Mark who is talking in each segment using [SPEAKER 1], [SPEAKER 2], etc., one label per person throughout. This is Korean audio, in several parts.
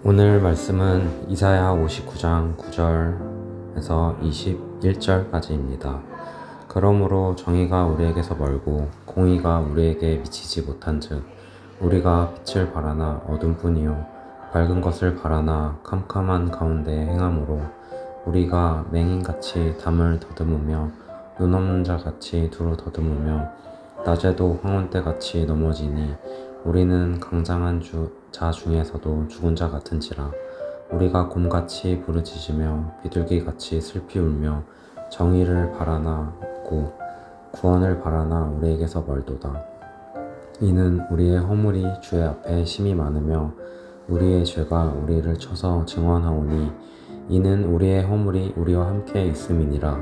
[SPEAKER 1] 오늘 말씀은 이사야 59장 9절에서 21절까지입니다. 그러므로 정의가 우리에게서 멀고 공의가 우리에게 미치지 못한즉 우리가 빛을 바라나 어둠뿐이요 밝은 것을 바라나 캄캄한 가운데 행함으로 우리가 맹인같이 담을 더듬으며 눈 없는 자같이 두루 더듬으며 낮에도 황혼때같이 넘어지니 우리는 강장한 자 중에서도 죽은 자 같은지라. 우리가 곰같이 부르짖으며 비둘기같이 슬피 울며 정의를 바라나 없고 구원을 바라나 우리에게서 멀도다. 이는 우리의 허물이 주의 앞에 심히 많으며 우리의 죄가 우리를 쳐서 증언하오니 이는 우리의 허물이 우리와 함께 있음이니라.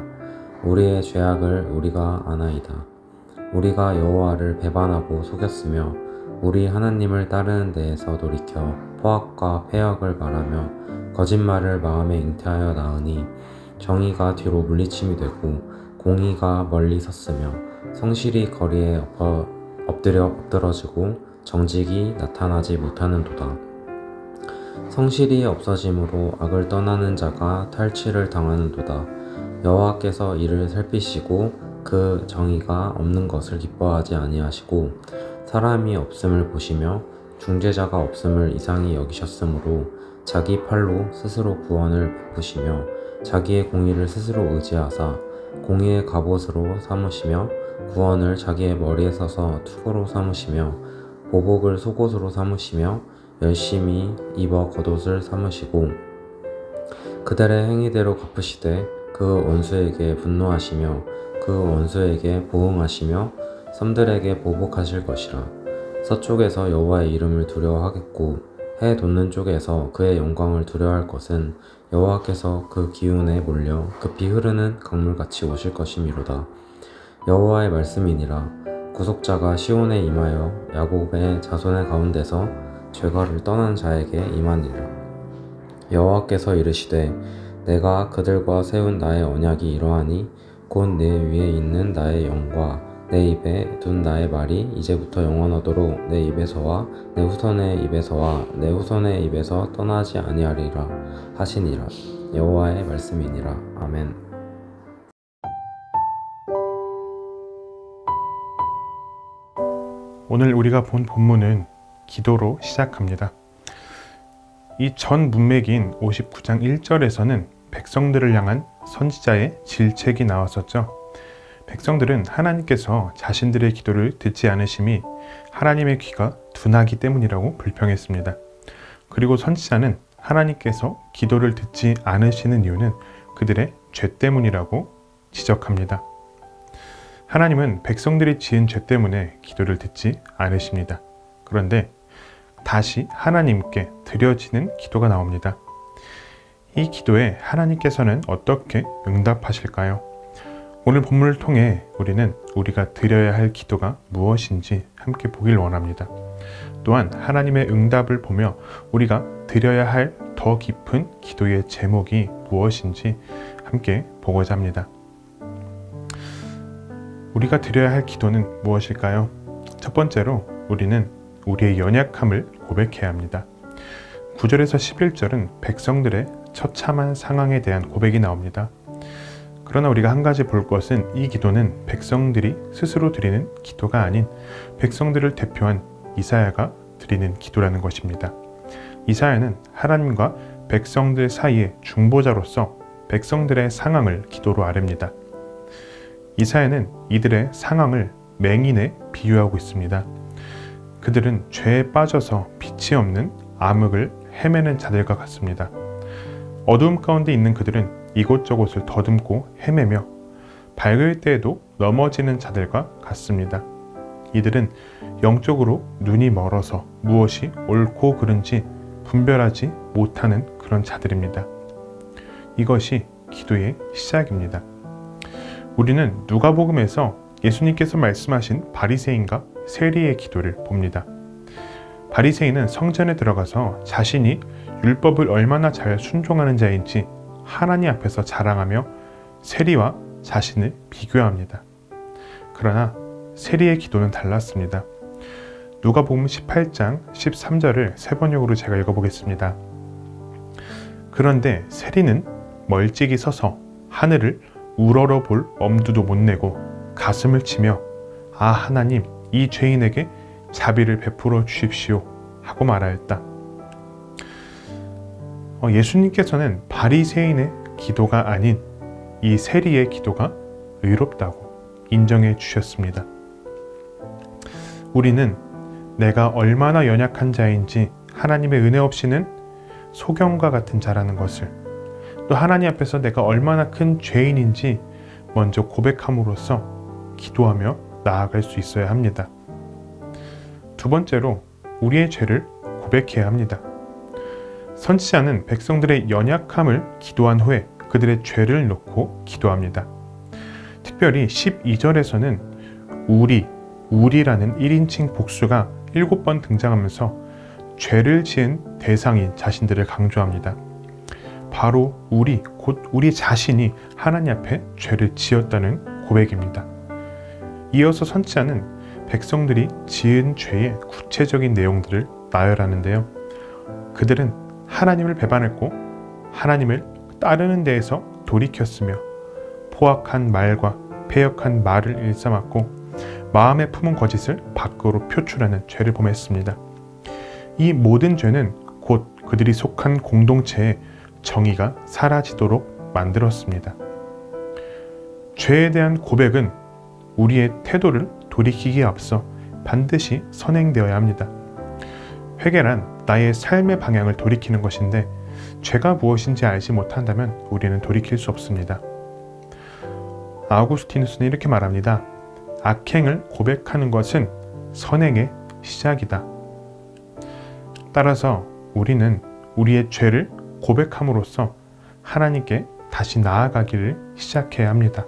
[SPEAKER 1] 우리의 죄악을 우리가 아나이다. 우리가 여호와를 배반하고 속였으며 우리 하나님을 따르는 데에서 돌이켜 포악과 패역을 말하며 거짓말을 마음에 잉태하여 낳으니 정의가 뒤로 물리침이 되고 공의가 멀리 섰으며 성실이 거리에 엎드러지고 정직이 나타나지 못하는도다. 성실이 없어짐으로 악을 떠나는 자가 탈취를 당하는도다. 여호와께서 이를 살피시고 그 정의가 없는 것을 기뻐하지 아니하시고 사람이 없음을 보시며 중재자가 없음을 이상히 여기셨으므로 자기 팔로 스스로 구원을 베푸시며 자기의 공의를 스스로 의지하사 공의의 갑옷으로 삼으시며 구원을 자기의 머리에 써서 투구로 삼으시며 보복을 속옷으로 삼으시며 열심히 입어 겉옷을 삼으시고 그들의 행위대로 갚으시되 그 원수에게 분노하시며 그 원수에게 보응하시며 섬들에게 보복하실 것이라. 서쪽에서 여호와의 이름을 두려워하겠고 해 돋는 쪽에서 그의 영광을 두려워할 것은 여호와께서 그 기운에 몰려 급히 흐르는 강물같이 오실 것이미로다. 여호와의 말씀이니라. 구속자가 시온에 임하여 야곱의 자손의 가운데서 죄가를 떠난 자에게 임하니라. 여호와께서 이르시되 내가 그들과 세운 나의 언약이 이러하니 곧 내 위에 있는 나의 영과 내 입에 둔 나의 말이 이제부터 영원하도록 내 입에서와 내 후손의 입에서와 내 후손의 입에서 떠나지 아니하리라 하시니라. 여호와의 말씀이니라. 아멘.
[SPEAKER 2] 오늘 우리가 본 본문은 기도로 시작합니다. 이 전 문맥인 59장 1절에서는 백성들을 향한 선지자의 질책이 나왔었죠. 백성들은 하나님께서 자신들의 기도를 듣지 않으심이 하나님의 귀가 둔하기 때문이라고 불평했습니다. 그리고 선지자는 하나님께서 기도를 듣지 않으시는 이유는 그들의 죄 때문이라고 지적합니다. 하나님은 백성들이 지은 죄 때문에 기도를 듣지 않으십니다. 그런데 다시 하나님께 드려지는 기도가 나옵니다. 이 기도에 하나님께서는 어떻게 응답하실까요? 오늘 본문을 통해 우리는 우리가 드려야 할 기도가 무엇인지 함께 보길 원합니다. 또한 하나님의 응답을 보며 우리가 드려야 할 더 깊은 기도의 제목이 무엇인지 함께 보고자 합니다. 우리가 드려야 할 기도는 무엇일까요? 첫 번째로 우리는 우리의 연약함을 고백해야 합니다. 9절에서 11절은 백성들의 처참한 상황에 대한 고백이 나옵니다. 그러나 우리가 한 가지 볼 것은 이 기도는 백성들이 스스로 드리는 기도가 아닌 백성들을 대표한 이사야가 드리는 기도라는 것입니다. 이사야는 하나님과 백성들 사이의 중보자로서 백성들의 상황을 기도로 아뢰입니다. 이사야는 이들의 상황을 맹인에 비유하고 있습니다. 그들은 죄에 빠져서 빛이 없는 암흑을 헤매는 자들과 같습니다. 어두움 가운데 있는 그들은 이곳저곳을 더듬고 헤매며 밝을 때에도 넘어지는 자들과 같습니다. 이들은 영적으로 눈이 멀어서 무엇이 옳고 그른지 분별하지 못하는 그런 자들입니다. 이것이 기도의 시작입니다. 우리는 누가복음에서 예수님께서 말씀하신 바리새인과 세리의 기도를 봅니다. 바리새인은 성전에 들어가서 자신이 율법을 얼마나 잘 순종하는 자인지 하나님 앞에서 자랑하며 세리와 자신을 비교합니다. 그러나 세리의 기도는 달랐습니다. 누가복음 18장 13절을 세 번역으로 제가 읽어보겠습니다. 그런데 세리는 멀찍이 서서 하늘을 우러러 볼 엄두도 못 내고 가슴을 치며 아 하나님 이 죄인에게 자비를 베풀어 주십시오 하고 말하였다. 예수님께서는 바리새인의 기도가 아닌 이 세리의 기도가 의롭다고 인정해 주셨습니다. 우리는 내가 얼마나 연약한 자인지 하나님의 은혜 없이는 소경과 같은 자라는 것을, 또 하나님 앞에서 내가 얼마나 큰 죄인인지 먼저 고백함으로써 기도하며 나아갈 수 있어야 합니다. 두 번째로 우리의 죄를 고백해야 합니다. 선지자는 백성들의 연약함을 기도한 후에 그들의 죄를 놓고 기도합니다. 특별히 12절에서는 우리라는 1인칭 복수가 7번 등장하면서 죄를 지은 대상인 자신들을 강조합니다. 바로 곧 우리 자신이 하나님 앞에 죄를 지었다는 고백입니다. 이어서 선지자는 백성들이 지은 죄의 구체적인 내용들을 나열하는데요. 그들은 하나님을 배반했고 하나님을 따르는 데에서 돌이켰으며 포악한 말과 패역한 말을 일삼았고 마음에 품은 거짓을 밖으로 표출하는 죄를 범했습니다. 이 모든 죄는 곧 그들이 속한 공동체의 정의가 사라지도록 만들었습니다. 죄에 대한 고백은 우리의 태도를 돌이키기에 앞서 반드시 선행되어야 합니다. 회개란 나의 삶의 방향을 돌이키는 것인데 죄가 무엇인지 알지 못한다면 우리는 돌이킬 수 없습니다. 아우구스티누스는 이렇게 말합니다. 악행을 고백하는 것은 선행의 시작이다. 따라서 우리는 우리의 죄를 고백함으로써 하나님께 다시 나아가기를 시작해야 합니다.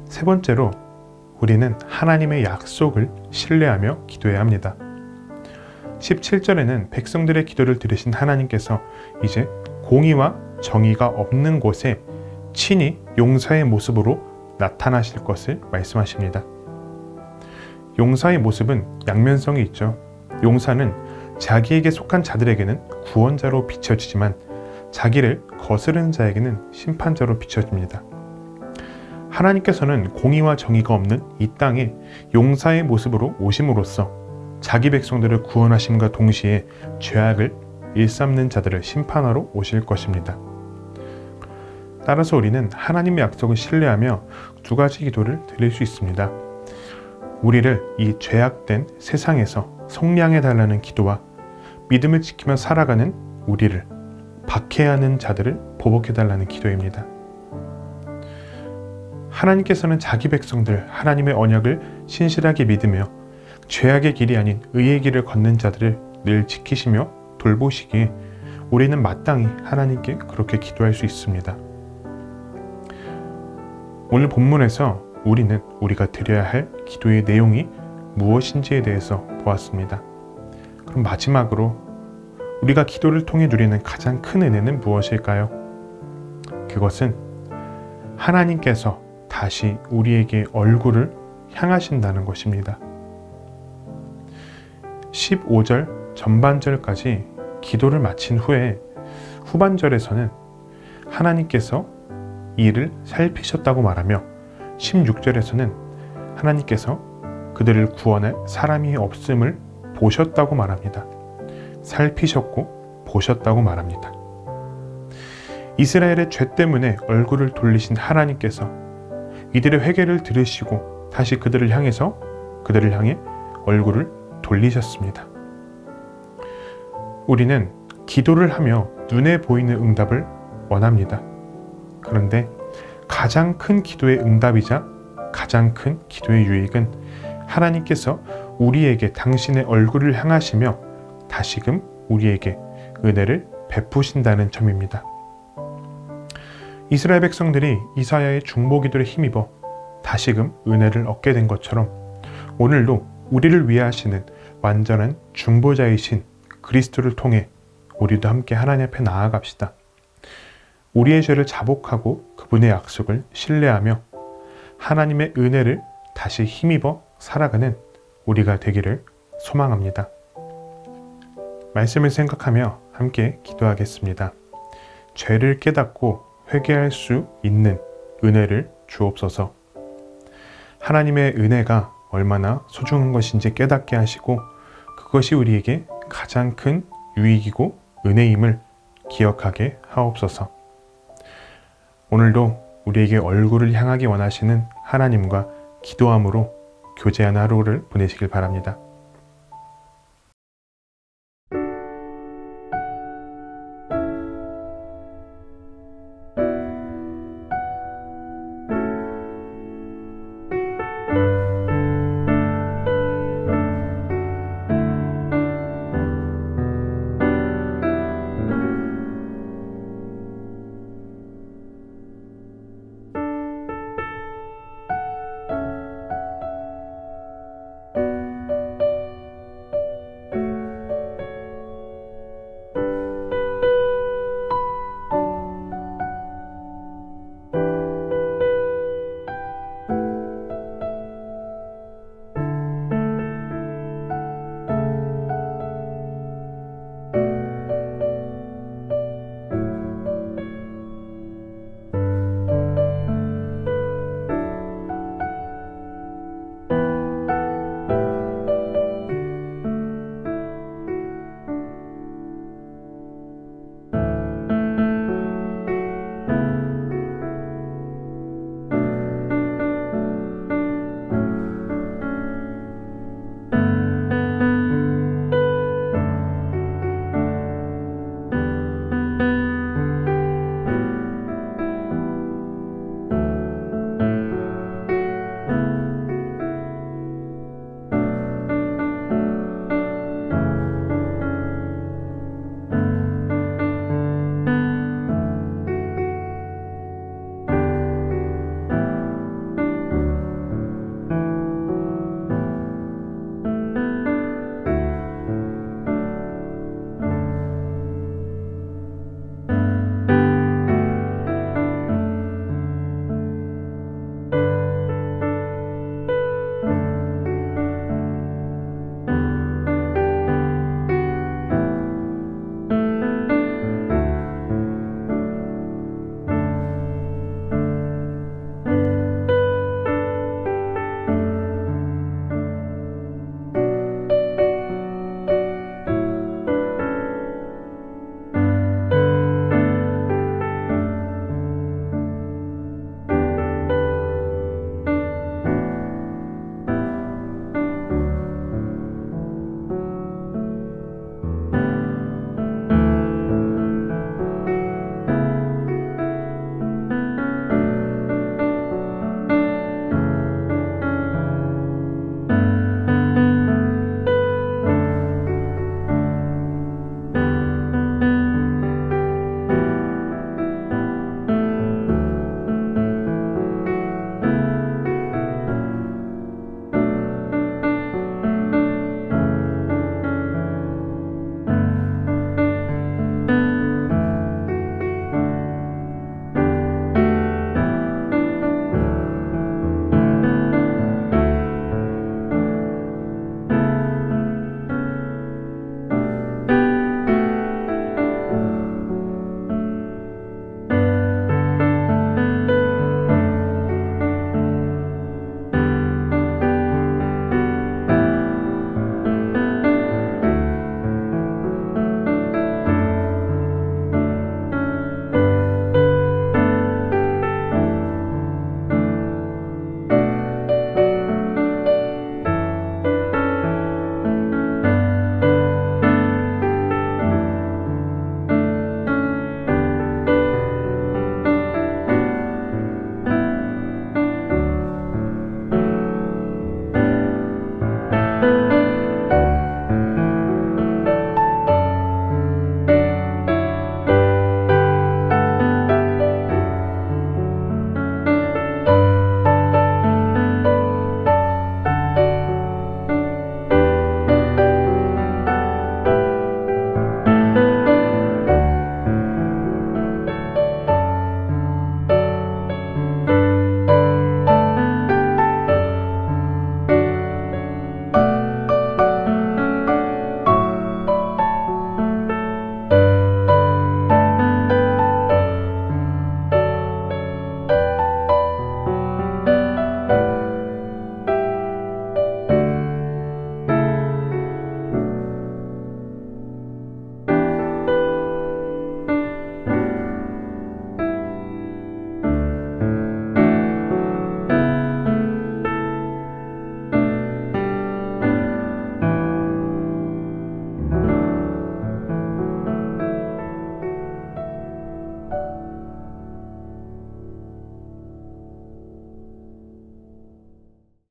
[SPEAKER 2] 세 번째로 우리는 하나님의 약속을 신뢰하며 기도해야 합니다. 17절에는 백성들의 기도를 들으신 하나님께서 이제 공의와 정의가 없는 곳에 친히 용사의 모습으로 나타나실 것을 말씀하십니다. 용사의 모습은 양면성이 있죠. 용사는 자기에게 속한 자들에게는 구원자로 비춰지지만 자기를 거스르는 자에게는 심판자로 비춰집니다. 하나님께서는 공의와 정의가 없는 이 땅에 용사의 모습으로 오심으로써 자기 백성들을 구원하심과 동시에 죄악을 일삼는 자들을 심판하러 오실 것입니다. 따라서 우리는 하나님의 약속을 신뢰하며 두 가지 기도를 드릴 수 있습니다. 우리를 이 죄악된 세상에서 성량해 달라는 기도와 믿음을 지키며 살아가는 우리를 박해하는 자들을 보복해 달라는 기도입니다. 하나님께서는 자기 백성들 하나님의 언약을 신실하게 믿으며 죄악의 길이 아닌 의의 길을 걷는 자들을 늘 지키시며 돌보시기에 우리는 마땅히 하나님께 그렇게 기도할 수 있습니다. 오늘 본문에서 우리는 우리가 드려야 할 기도의 내용이 무엇인지에 대해서 보았습니다. 그럼 마지막으로 우리가 기도를 통해 누리는 가장 큰 은혜는 무엇일까요? 그것은 하나님께서 다시 우리에게 얼굴을 향하신다는 것입니다. 15절 전반절까지 기도를 마친 후에 후반절에서는 하나님께서 이를 살피셨다고 말하며 16절에서는 하나님께서 그들을 구원할 사람이 없음을 보셨다고 말합니다. 살피셨고 보셨다고 말합니다. 이스라엘의 죄 때문에 얼굴을 돌리신 하나님께서 이들의 회개를 들으시고 다시 그들을 향해 얼굴을 돌리셨습니다. 우리는 기도를 하며 눈에 보이는 응답을 원합니다. 그런데 가장 큰 기도의 응답이자 가장 큰 기도의 유익은 하나님께서 우리에게 당신의 얼굴을 향하시며 다시금 우리에게 은혜를 베푸신다는 점입니다. 이스라엘 백성들이 이사야의 중보기도에 힘입어 다시금 은혜를 얻게 된 것처럼 오늘도 우리를 위해 하시는 완전한 중보자이신 그리스도를 통해 우리도 함께 하나님 앞에 나아갑시다. 우리의 죄를 자복하고 그분의 약속을 신뢰하며 하나님의 은혜를 다시 힘입어 살아가는 우리가 되기를 소망합니다. 말씀을 생각하며 함께 기도하겠습니다. 죄를 깨닫고 회개할 수 있는 은혜를 주옵소서. 하나님의 은혜가 얼마나 소중한 것인지 깨닫게 하시고 그것이 우리에게 가장 큰 유익이고 은혜임을 기억하게 하옵소서. 오늘도 우리에게 얼굴을 향하기 원하시는 하나님과 기도함으로 교제하는 하루를 보내시길 바랍니다.